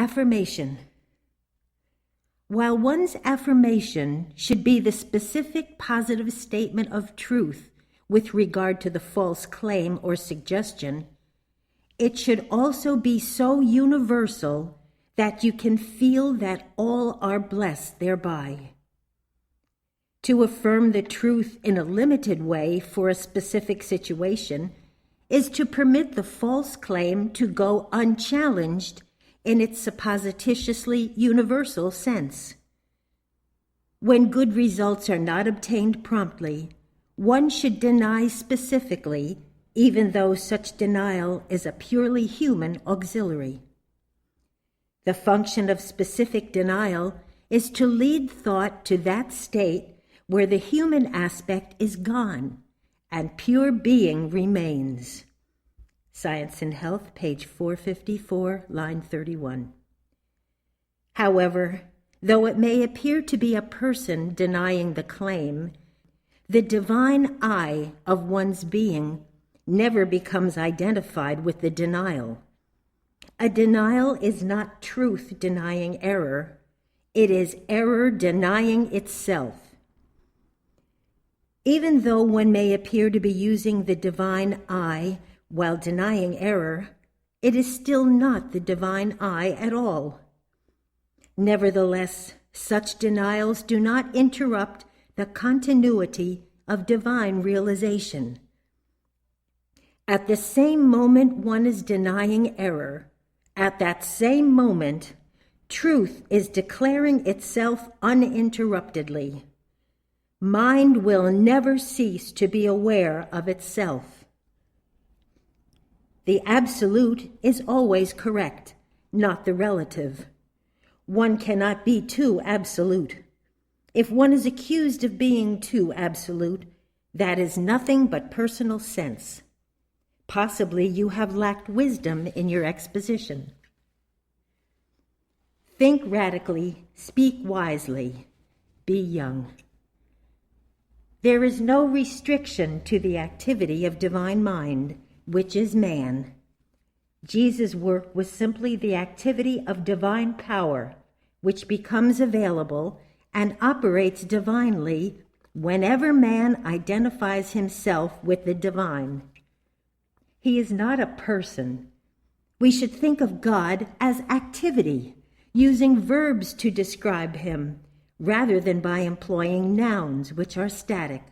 Affirmation. While one's affirmation should be the specific positive statement of truth with regard to the false claim or suggestion, it should also be so universal that you can feel that all are blessed thereby. To affirm the truth in a limited way for a specific situation is to permit the false claim to go unchallenged in its supposititiously universal sense. When good results are not obtained promptly, one should deny specifically, even though such denial is a purely human auxiliary. The function of specific denial is to lead thought to that state where the human aspect is gone and pure being remains. Science and Health, page 454, line 31. However, though it may appear to be a person denying the claim, the divine I of one's being never becomes identified with the denial. A denial is not truth denying error. It is error denying itself. Even though one may appear to be using the divine I while denying error, it is still not the divine I at all. Nevertheless, such denials do not interrupt the continuity of divine realization. At the same moment one is denying error, at that same moment, truth is declaring itself uninterruptedly. Mind will never cease to be aware of itself. The absolute is always correct, not the relative. One cannot be too absolute. If one is accused of being too absolute, that is nothing but personal sense. Possibly you have lacked wisdom in your exposition. Think radically, speak wisely, be young. There is no restriction to the activity of divine mind, which is man. Jesus' work was simply the activity of divine power, which becomes available and operates divinely whenever man identifies himself with the divine. He is not a person. We should think of God as activity, using verbs to describe him, rather than by employing nouns which are static.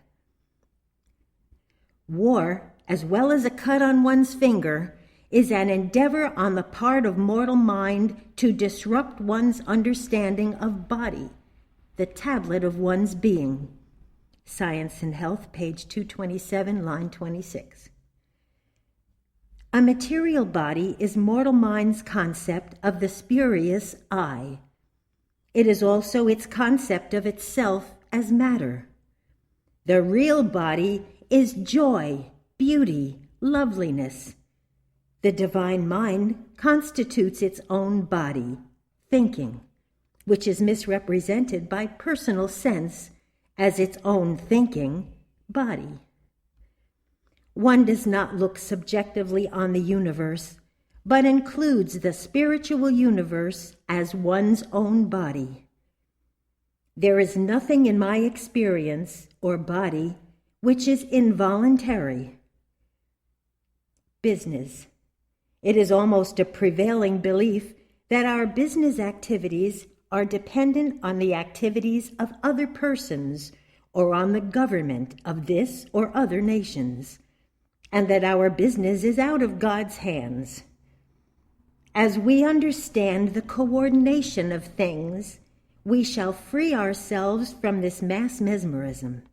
War, as well as a cut on one's finger, is an endeavor on the part of mortal mind to disrupt one's understanding of body, the tablet of one's being. Science and Health, page 227, line 26. A material body is mortal mind's concept of the spurious I. It is also its concept of itself as matter. The real body is joy, beauty, loveliness. The divine mind constitutes its own body, thinking, which is misrepresented by personal sense as its own thinking body. One does not look subjectively on the universe, but includes the spiritual universe as one's own body. There is nothing in my experience or body which is involuntary. Business. It is almost a prevailing belief that our business activities are dependent on the activities of other persons or on the government of this or other nations, and that our business is out of God's hands. As we understand the coordination of things, we shall free ourselves from this mass mesmerism.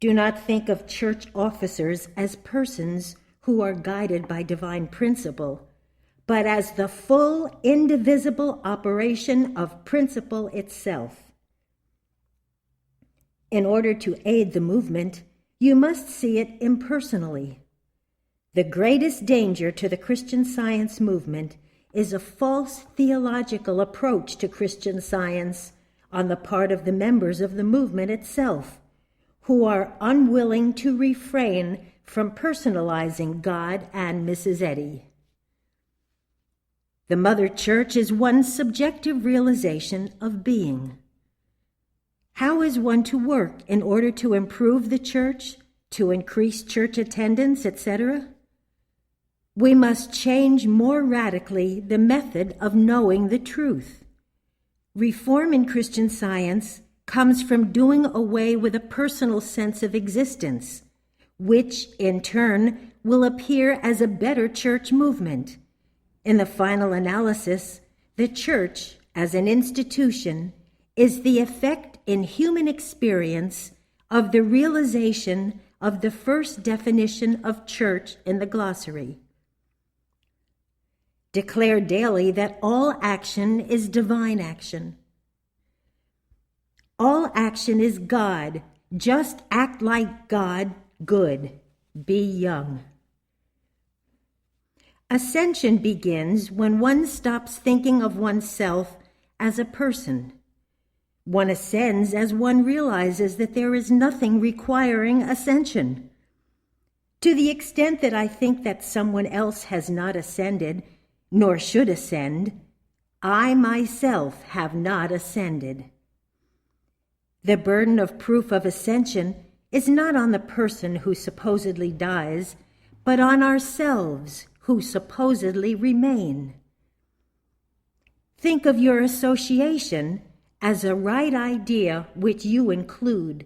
Do not think of church officers as persons who are guided by divine principle, but as the full, indivisible operation of principle itself. In order to aid the movement, you must see it impersonally. The greatest danger to the Christian Science movement is a false theological approach to Christian Science on the part of the members of the movement itself, who are unwilling to refrain from personalizing God and Mrs. Eddy. The Mother Church is one's subjective realization of being. How is one to work in order to improve the church, to increase church attendance, etc.? We must change more radically the method of knowing the truth. Reform in Christian Science comes from doing away with a personal sense of existence, which, in turn, will appear as a better church movement. In the final analysis, the church, as an institution, is the effect in human experience of the realization of the first definition of church in the glossary. Declare daily that all action is divine action. All action is God. Just act like God. Good. Be young. Ascension begins when one stops thinking of oneself as a person. One ascends as one realizes that there is nothing requiring ascension. To the extent that I think that someone else has not ascended, nor should ascend, I myself have not ascended. The burden of proof of ascension is not on the person who supposedly dies, but on ourselves who supposedly remain. Think of your association as a right idea which you include,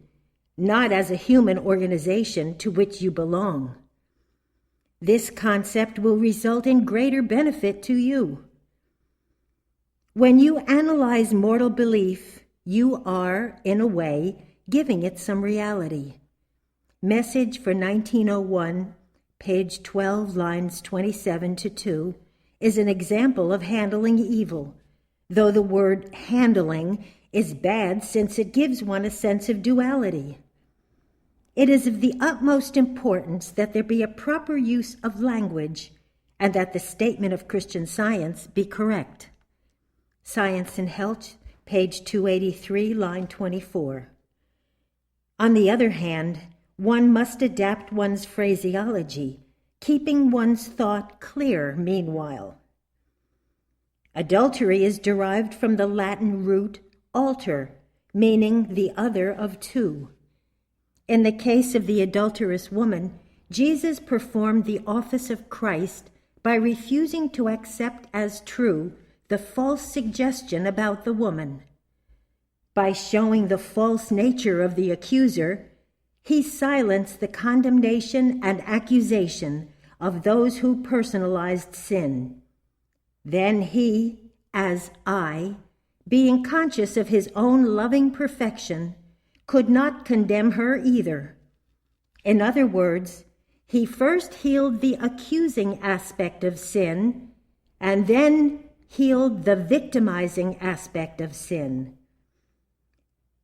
not as a human organization to which you belong. This concept will result in greater benefit to you. When you analyze mortal belief, you are, in a way, giving it some reality. Message for 1901, page 12, lines 27 to 2, is an example of handling evil, though the word handling is bad since it gives one a sense of duality. It is of the utmost importance that there be a proper use of language and that the statement of Christian Science be correct. Science and Health, page 283, line 24. On the other hand, one must adapt one's phraseology, keeping one's thought clear meanwhile. Adultery is derived from the Latin root alter, meaning the other of two. In the case of the adulterous woman, Jesus performed the office of Christ by refusing to accept as true the false suggestion about the woman. By showing the false nature of the accuser, he silenced the condemnation and accusation of those who personalized sin. Then he, as I, being conscious of his own loving perfection, could not condemn her either. In other words, he first healed the accusing aspect of sin, and then healed the victimizing aspect of sin.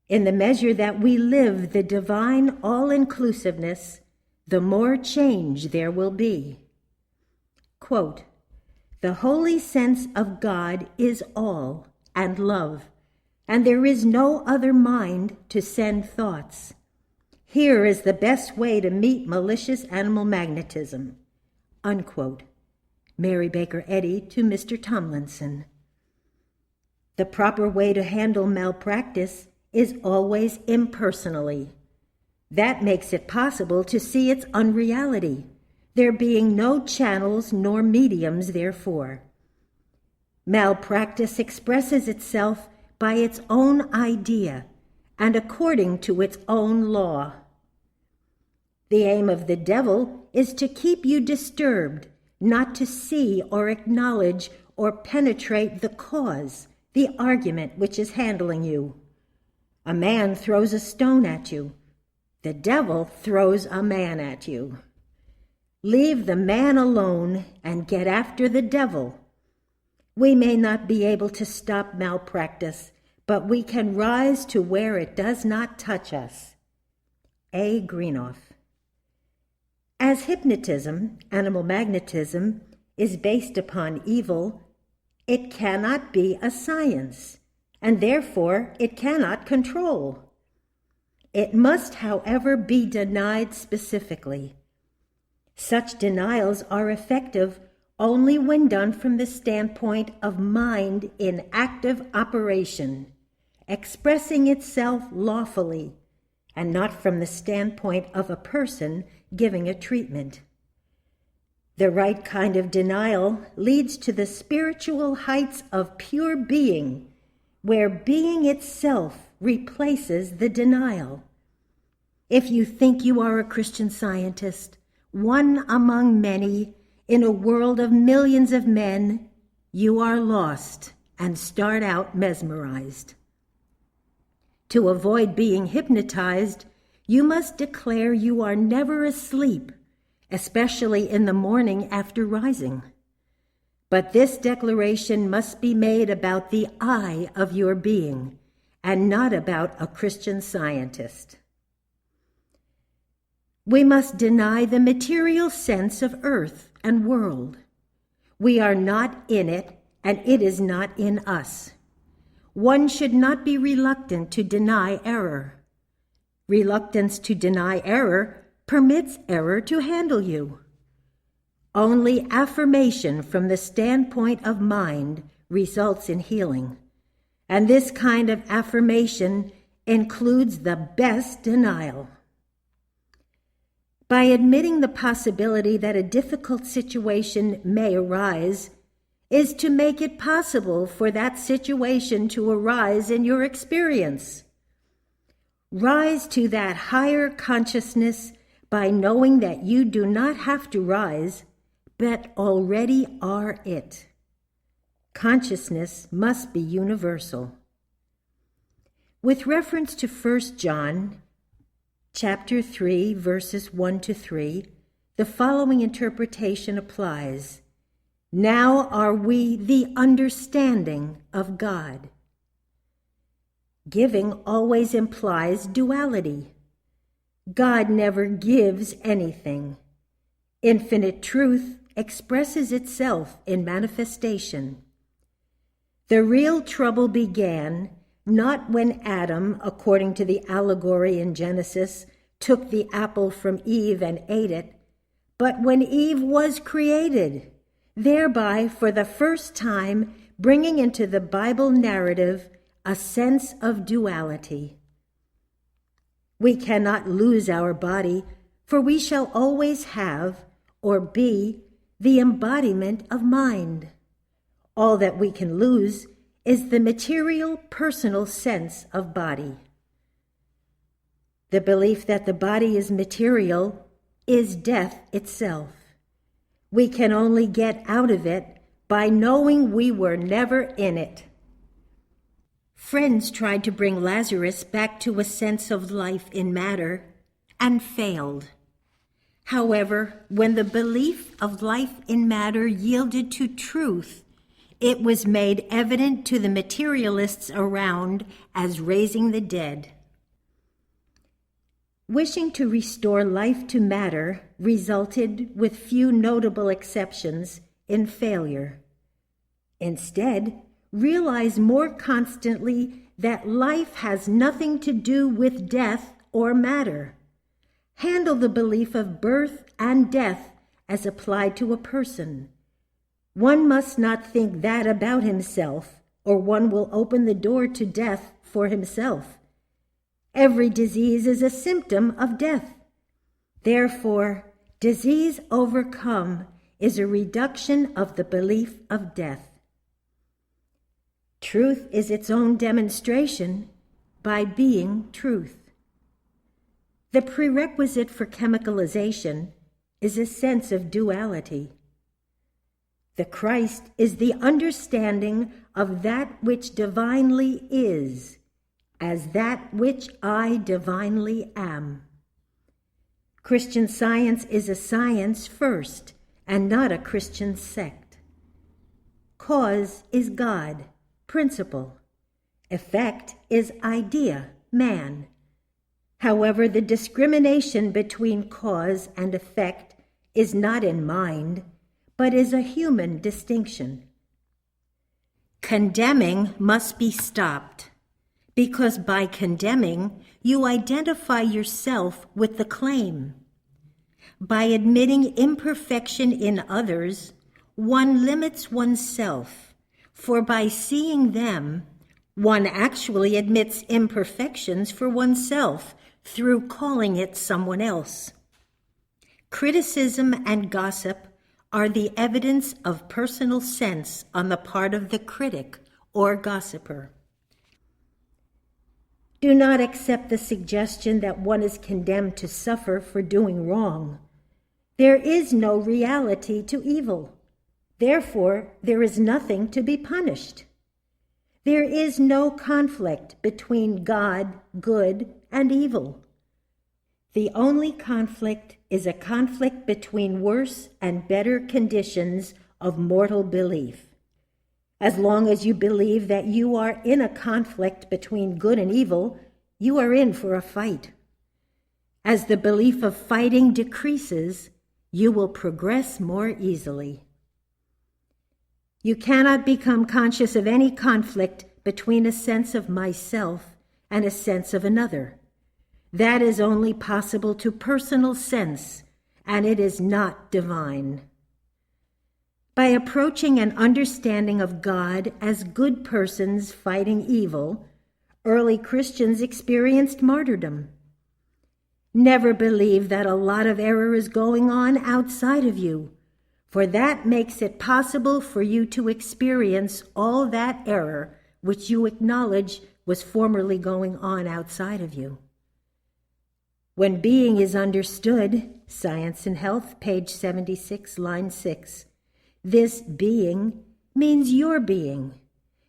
In the measure that we live the divine all-inclusiveness, the more change there will be. Quote, "The holy sense of God is all and love, and there is no other mind to send thoughts. Here is the best way to meet malicious animal magnetism." Unquote. Mary Baker Eddy to Mr. Tomlinson. The proper way to handle malpractice is always impersonally. That makes it possible to see its unreality, there being no channels nor mediums therefore. Malpractice expresses itself by its own idea and according to its own law. The aim of the devil is to keep you disturbed, not to see or acknowledge or penetrate the cause, the argument which is handling you. A man throws a stone at you. The devil throws a man at you. Leave the man alone and get after the devil. We may not be able to stop malpractice, but we can rise to where it does not touch us. A. Greenough. As hypnotism, animal magnetism, is based upon evil, it cannot be a science, and therefore it cannot control. It must, however, be denied specifically. Such denials are effective only when done from the standpoint of mind in active operation, expressing itself lawfully, and not from the standpoint of a person giving a treatment. The right kind of denial leads to the spiritual heights of pure being, where being itself replaces the denial. If you think you are a Christian Scientist, one among many, in a world of millions of men, you are lost and start out mesmerized. To avoid being hypnotized, you must declare you are never asleep, especially in the morning after rising. But this declaration must be made about the I of your being, and not about a Christian Scientist. We must deny the material sense of earth and world. We are not in it, and it is not in us. One should not be reluctant to deny error. Reluctance to deny error permits error to handle you. Only affirmation from the standpoint of mind results in healing, and this kind of affirmation includes the best denial. By admitting the possibility that a difficult situation may arise is to make it possible for that situation to arise in your experience. Rise to that higher consciousness by knowing that you do not have to rise, but already are it. Consciousness must be universal. With reference to 1 John chapter 3, verses 1 to 3, the following interpretation applies. Now are we the understanding of God. Giving always implies duality. God never gives anything. Infinite truth expresses itself in manifestation. The real trouble began not when Adam, according to the allegory in Genesis, took the apple from Eve and ate it, but when Eve was created, thereby for the first time bringing into the Bible narrative a sense of duality. We cannot lose our body, for we shall always have, or be, the embodiment of mind. All that we can lose is the material, personal sense of body. The belief that the body is material is death itself. We can only get out of it by knowing we were never in it. Friends tried to bring Lazarus back to a sense of life in matter and failed. However, when the belief of life in matter yielded to truth, it was made evident to the materialists around as raising the dead. Wishing to restore life to matter resulted, with few notable exceptions, in failure. Instead, realize more constantly that life has nothing to do with death or matter. Handle the belief of birth and death as applied to a person. One must not think that about himself, or one will open the door to death for himself. Every disease is a symptom of death. Therefore, disease overcome is a reduction of the belief of death. Truth is its own demonstration by being truth. The prerequisite for chemicalization is a sense of duality. The Christ is the understanding of that which divinely is, as that which I divinely am. Christian Science is a science first, and not a Christian sect. Cause is God, principle. Effect is idea, man. However, the discrimination between cause and effect is not in mind, but is a human distinction. Condemning must be stopped, because by condemning, you identify yourself with the claim. By admitting imperfection in others, one limits oneself, for by seeing them, one actually admits imperfections for oneself through calling it someone else. Criticism and gossip are the evidence of personal sense on the part of the critic or gossiper. Do not accept the suggestion that one is condemned to suffer for doing wrong. There is no reality to evil. Therefore, there is nothing to be punished. There is no conflict between God, good, and evil. The only conflict is a conflict between worse and better conditions of mortal belief. As long as you believe that you are in a conflict between good and evil, you are in for a fight. As the belief of fighting decreases, you will progress more easily. You cannot become conscious of any conflict between a sense of myself and a sense of another. That is only possible to personal sense, and it is not divine. By approaching an understanding of God as good persons fighting evil, early Christians experienced martyrdom. Never believe that a lot of error is going on outside of you, for that makes it possible for you to experience all that error which you acknowledge was formerly going on outside of you. When being is understood, Science and Health, page 76, line 6, this being means your being,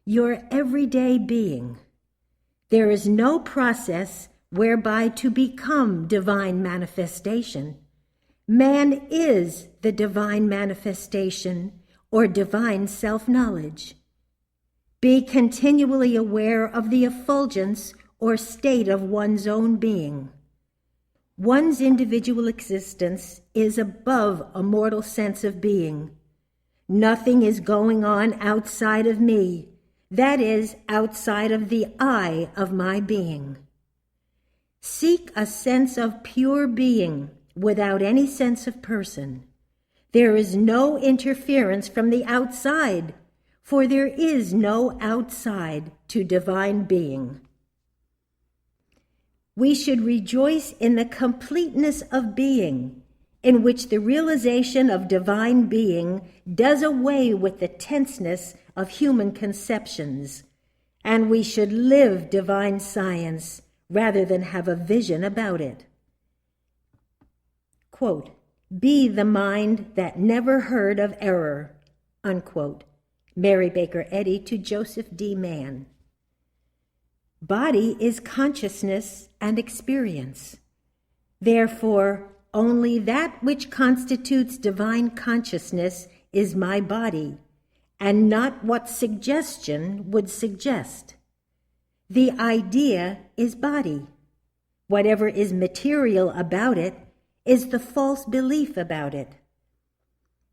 your everyday being. There is no process whereby to become divine manifestation. Man is the divine manifestation or divine self-knowledge. Be continually aware of the effulgence or state of one's own being. One's individual existence is above a mortal sense of being. Nothing is going on outside of me, that is, outside of the I of my being. Seek a sense of pure being without any sense of person. There is no interference from the outside, for there is no outside to divine being. We should rejoice in the completeness of being, in which the realization of divine being does away with the tenseness of human conceptions, and we should live divine science rather than have a vision about it. Quote, "Be the mind that never heard of error," unquote. Mary Baker Eddy to Joseph D. Mann. Body is consciousness and experience. Therefore, only that which constitutes divine consciousness is my body, and not what suggestion would suggest. The idea is body. Whatever is material about it is the false belief about it.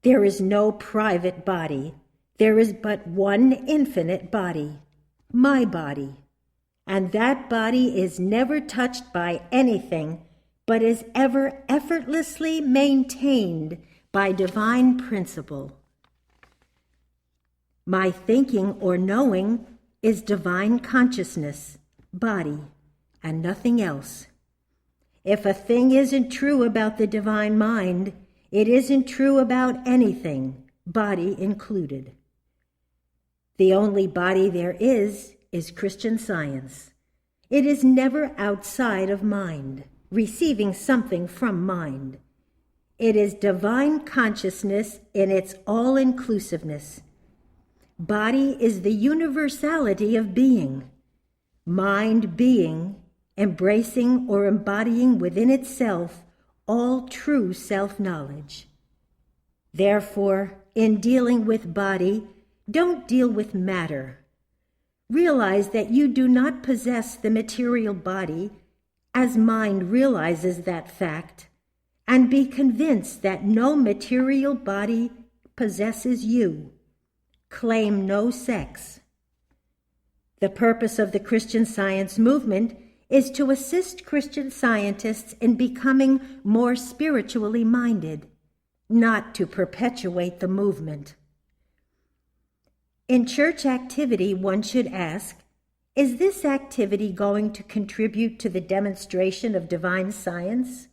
There is no private body. There is but one infinite body, my body. And that body is never touched by anything, but is ever effortlessly maintained by divine principle. My thinking or knowing is divine consciousness, body, and nothing else. If a thing isn't true about the divine mind, it isn't true about anything, body included. The only body there is Christian Science. It is never outside of mind, receiving something from mind. It is divine consciousness in its all-inclusiveness. Body is the universality of being. Mind being, embracing or embodying within itself all true self-knowledge. Therefore, in dealing with body, don't deal with matter. Realize that you do not possess the material body as mind realizes that fact, and be convinced that no material body possesses you. Claim no sex. The purpose of the Christian Science movement is to assist Christian scientists in becoming more spiritually minded, not to perpetuate the movement. In church activity, one should ask, is this activity going to contribute to the demonstration of divine science?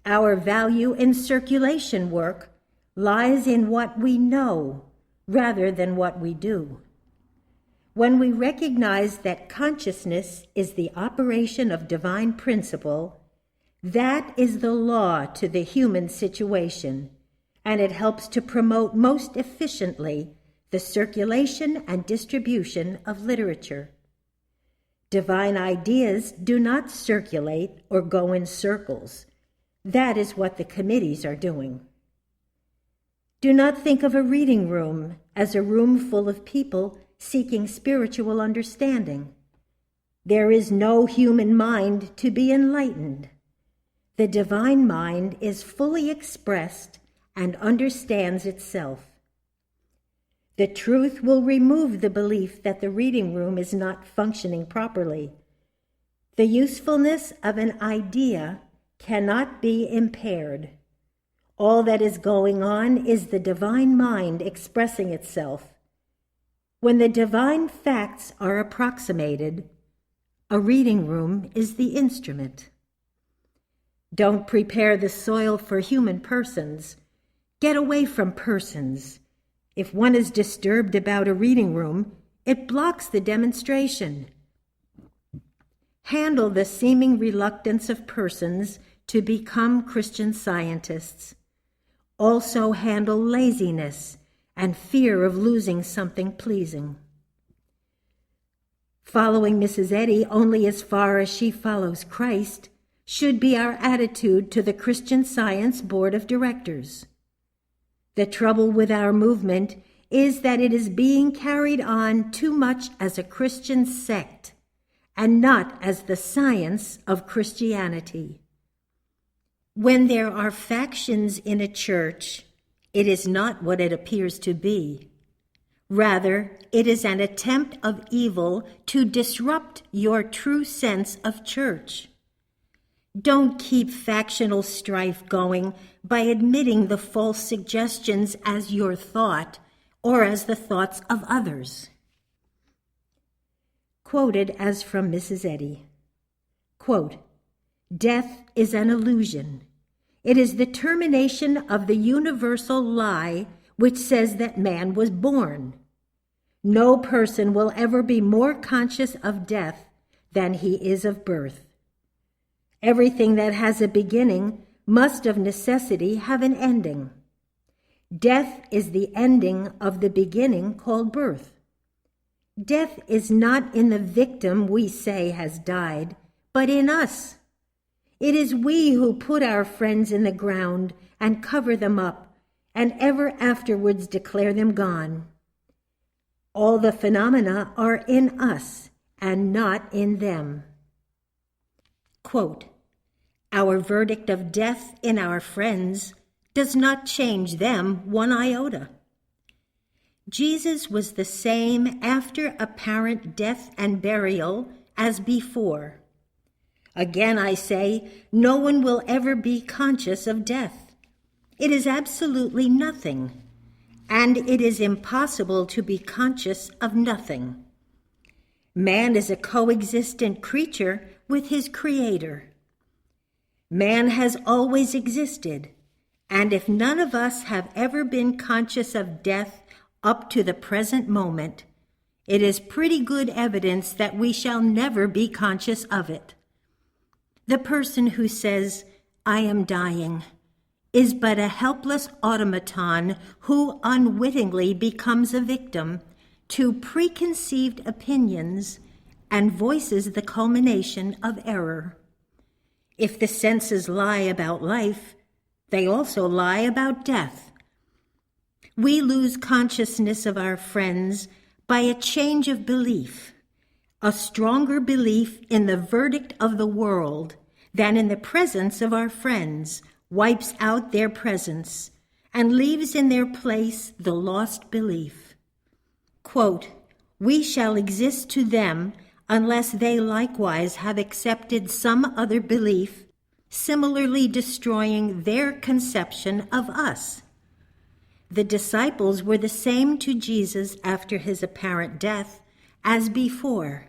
Our value in circulation work lies in what we know rather than what we do. When we recognize that consciousness is the operation of divine principle, that is the law to the human situation, and it helps to promote most efficiently the circulation and distribution of literature. Divine ideas do not circulate or go in circles. That is what the committees are doing. Do not think of a reading room as a room full of people seeking spiritual understanding. There is no human mind to be enlightened. The divine mind is fully expressed and understands itself. The truth will remove the belief that the reading room is not functioning properly. The usefulness of an idea cannot be impaired. All that is going on is the divine mind expressing itself. When the divine facts are approximated, a reading room is the instrument. Don't prepare the soil for human persons. Get away from persons. If one is disturbed about a reading room, it blocks the demonstration. Handle the seeming reluctance of persons to become Christian scientists. Also handle laziness and fear of losing something pleasing. Following Mrs. Eddy only as far as she follows Christ should be our attitude to the Christian Science Board of Directors. The trouble with our movement is that it is being carried on too much as a Christian sect and not as the science of Christianity. When there are factions in a church, it is not what it appears to be. Rather, it is an attempt of evil to disrupt your true sense of church. Don't keep factional strife going by admitting the false suggestions as your thought or as the thoughts of others. Quoted as from Mrs. Eddy. Quote, "Death is an illusion. It is the termination of the universal lie which says that man was born. No person will ever be more conscious of death than he is of birth. Everything that has a beginning must of necessity have an ending. Death is the ending of the beginning called birth. Death is not in the victim we say has died, but in us. It is we who put our friends in the ground and cover them up, and ever afterwards declare them gone. All the phenomena are in us and not in them." Quote, "Our verdict of death in our friends does not change them one iota. Jesus was the same after apparent death and burial as before. Again I say, no one will ever be conscious of death. It is absolutely nothing, and it is impossible to be conscious of nothing. Man is a coexistent creature with his Creator. Man has always existed, and if none of us have ever been conscious of death up to the present moment, it is pretty good evidence that we shall never be conscious of it. The person who says, 'I am dying,' is but a helpless automaton who unwittingly becomes a victim to preconceived opinions and voices the culmination of error. If the senses lie about life, they also lie about death. We lose consciousness of our friends by a change of belief, a stronger belief in the verdict of the world than in the presence of our friends wipes out their presence and leaves in their place the lost belief. Quote, 'We shall exist to them unless they likewise have accepted some other belief, similarly destroying their conception of us. the disciples were the same to Jesus after his apparent death as before.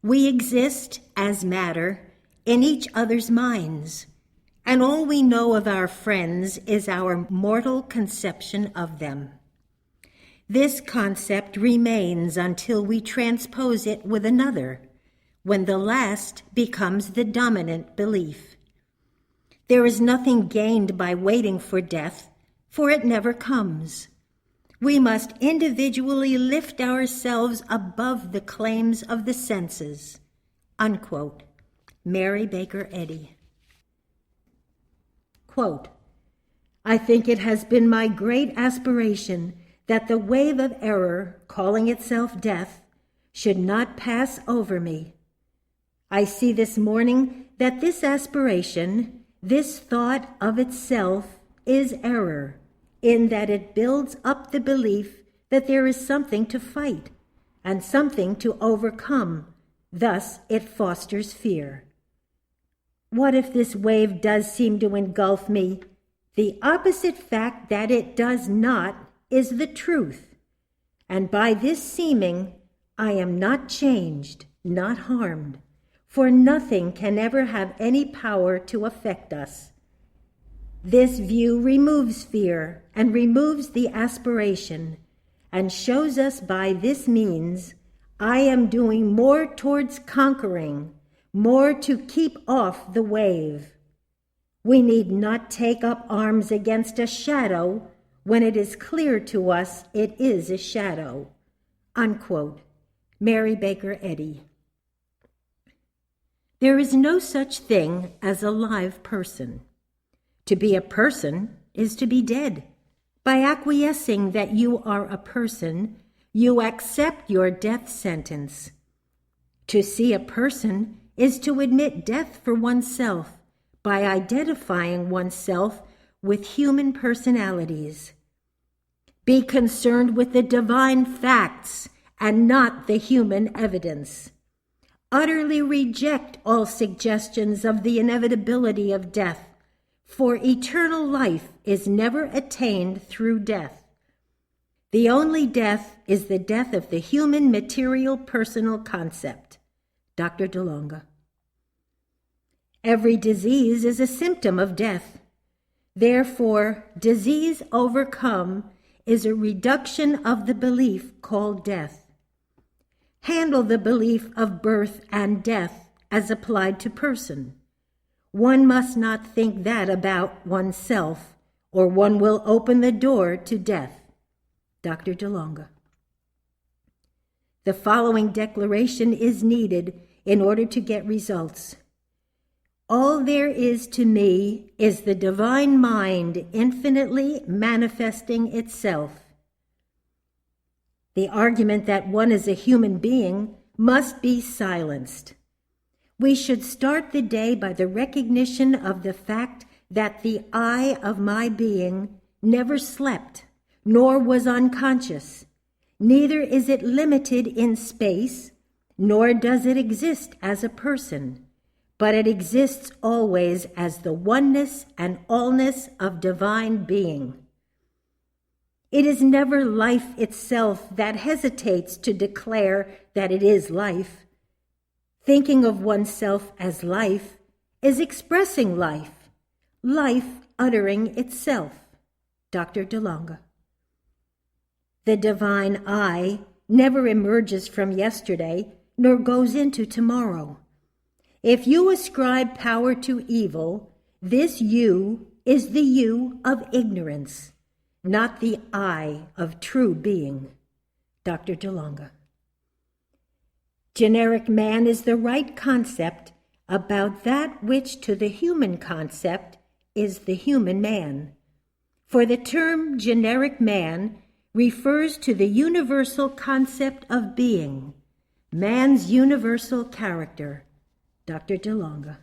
We exist as matter in each other's minds, and all we know of our friends is our mortal conception of them. This concept remains until we transpose it with another, when the last becomes the dominant belief. There is nothing gained by waiting for death, for it never comes. We must individually lift ourselves above the claims of the senses." Unquote. Mary Baker Eddy. Quote, "I think it has been my great aspiration that the wave of error, calling itself death, should not pass over me. I see this morning that this aspiration, this thought of itself, is error, in that it builds up the belief that there is something to fight and something to overcome. Thus it fosters fear. What if this wave does seem to engulf me? The opposite fact that it does not is the truth. And by this seeming, I am not changed, not harmed, for nothing can ever have any power to affect us. This view removes fear and removes the aspiration, and shows us by this means I am doing more towards conquering, more to keep off the wave. We need not take up arms against a shadow when it is clear to us it is a shadow." Unquote. Mary Baker Eddy. There is no such thing as a live person. To be a person is to be dead. By acquiescing that you are a person, you accept your death sentence. To see a person is to admit death for oneself by identifying oneself with human personalities. Be concerned with the divine facts and not the human evidence. Utterly reject all suggestions of the inevitability of death, for eternal life is never attained through death. The only death is the death of the human material personal concept. Dr. DeLonga. Every disease is a symptom of death. Therefore, disease overcome is a reduction of the belief called death. Handle the belief of birth and death as applied to person. One must not think that about oneself, or one will open the door to death. Dr. DeLonga. The following declaration is needed in order to get results. All there is to me is the divine mind infinitely manifesting itself. The argument that one is a human being must be silenced. We should start the day by the recognition of the fact that the I of my being never slept, nor was unconscious. Neither is it limited in space, nor does it exist as a person, but it exists always as the oneness and allness of divine being. It is never life itself that hesitates to declare that it is life. Thinking of oneself as life is expressing life, life uttering itself. Dr. DeLonga. The divine I never emerges from yesterday, nor goes into tomorrow. If you ascribe power to evil, this you is the you of ignorance, not the I of true being. Dr. DeLonga. Generic man is the right concept about that which to the human concept is the human man. For the term generic man refers to the universal concept of being, man's universal character. Dr. DeLonga.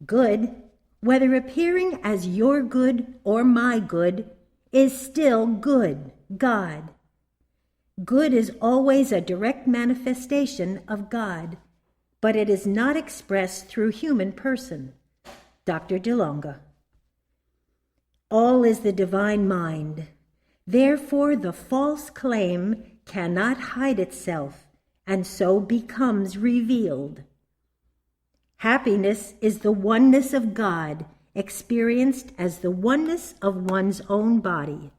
Good, whether appearing as your good or my good, is still good, God. Good is always a direct manifestation of God, but it is not expressed through human person. Dr. DeLonga. All is the divine mind. Therefore, the false claim cannot hide itself, and so becomes revealed. Happiness is the oneness of God, experienced as the oneness of one's own body.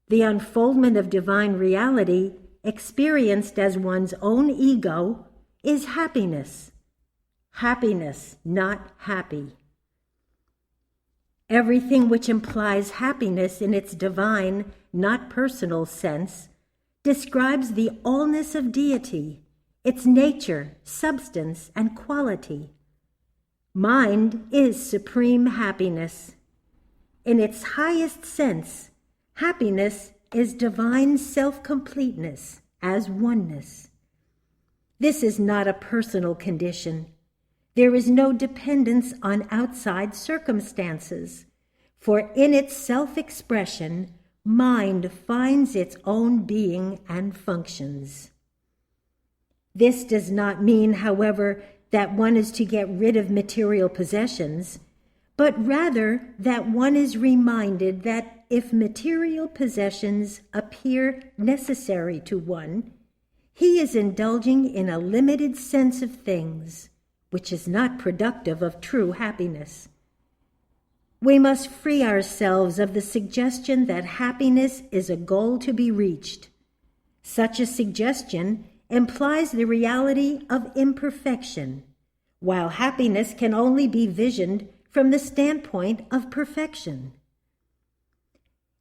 The unfoldment of divine reality, experienced as one's own ego, is happiness. Happiness, not happy. Everything which implies happiness in its divine, not personal sense, describes the allness of deity, its nature, substance, and quality. Mind is supreme happiness. In its highest sense, happiness is divine self-completeness as oneness. This is not a personal condition. There is no dependence on outside circumstances, for in its self-expression, mind finds its own being and functions. This does not mean, however, that one is to get rid of material possessions, but rather that one is reminded that if material possessions appear necessary to one, he is indulging in a limited sense of things, which is not productive of true happiness. We must free ourselves of the suggestion that happiness is a goal to be reached. Such a suggestion implies the reality of imperfection, while happiness can only be visioned from the standpoint of perfection.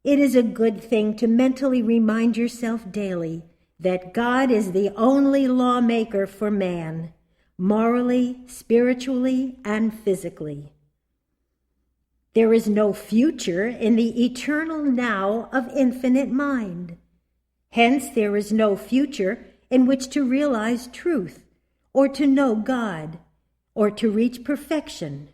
It is a good thing to mentally remind yourself daily that God is the only lawmaker for man, morally, spiritually, and physically. There is no future in the eternal now of infinite mind. Hence, there is no future in which to realize truth, or to know God, or to reach perfection.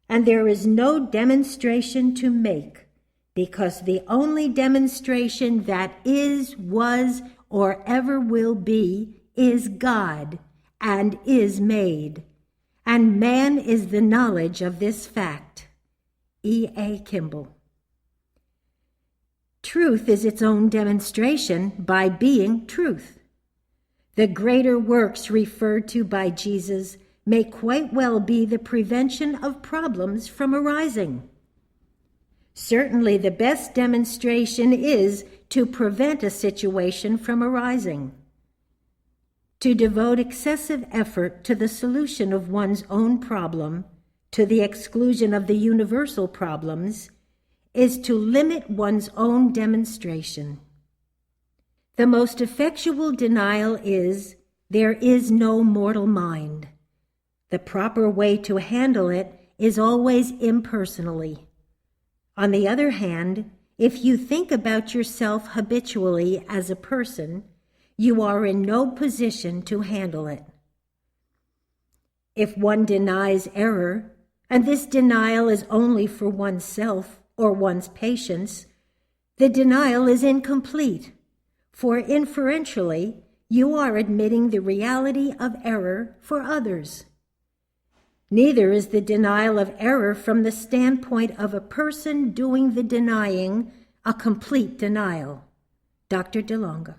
And there is no demonstration to make, because the only demonstration that is, was, or ever will be is God, and is made, and man is the knowledge of this fact. E. A. Kimball. Truth is its own demonstration by being truth. The greater works referred to by Jesus may quite well be the prevention of problems from arising. Certainly the best demonstration is to prevent a situation from arising. To devote excessive effort to the solution of one's own problem, to the exclusion of the universal problems, is to limit one's own demonstration. The most effectual denial is, there is no mortal mind. The proper way to handle it is always impersonally. On the other hand, if you think about yourself habitually as a person, you are in no position to handle it. If one denies error, and this denial is only for oneself or one's patients, the denial is incomplete, for inferentially you are admitting the reality of error for others. Neither is the denial of error from the standpoint of a person doing the denying a complete denial. Dr. DeLonga.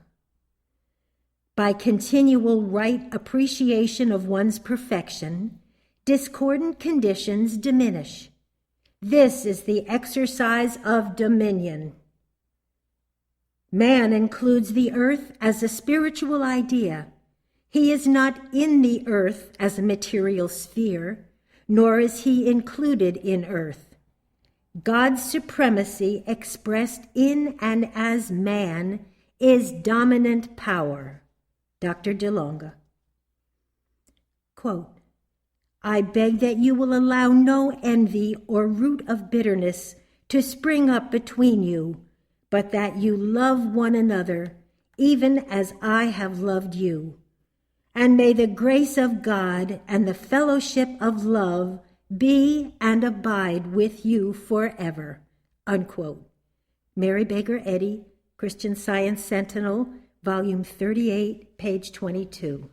By continual right appreciation of one's perfection, discordant conditions diminish. This is the exercise of dominion. Man includes the earth as a spiritual idea. He is not in the earth as a material sphere, nor is he included in earth. God's supremacy expressed in and as man is dominant power. Dr. DeLonga. Quote, I beg that you will allow no envy or root of bitterness to spring up between you, but that you love one another, even as I have loved you. And may the grace of God and the fellowship of love be and abide with you forever. Unquote. Mary Baker Eddy, Christian Science Sentinel, Volume 38, page 22.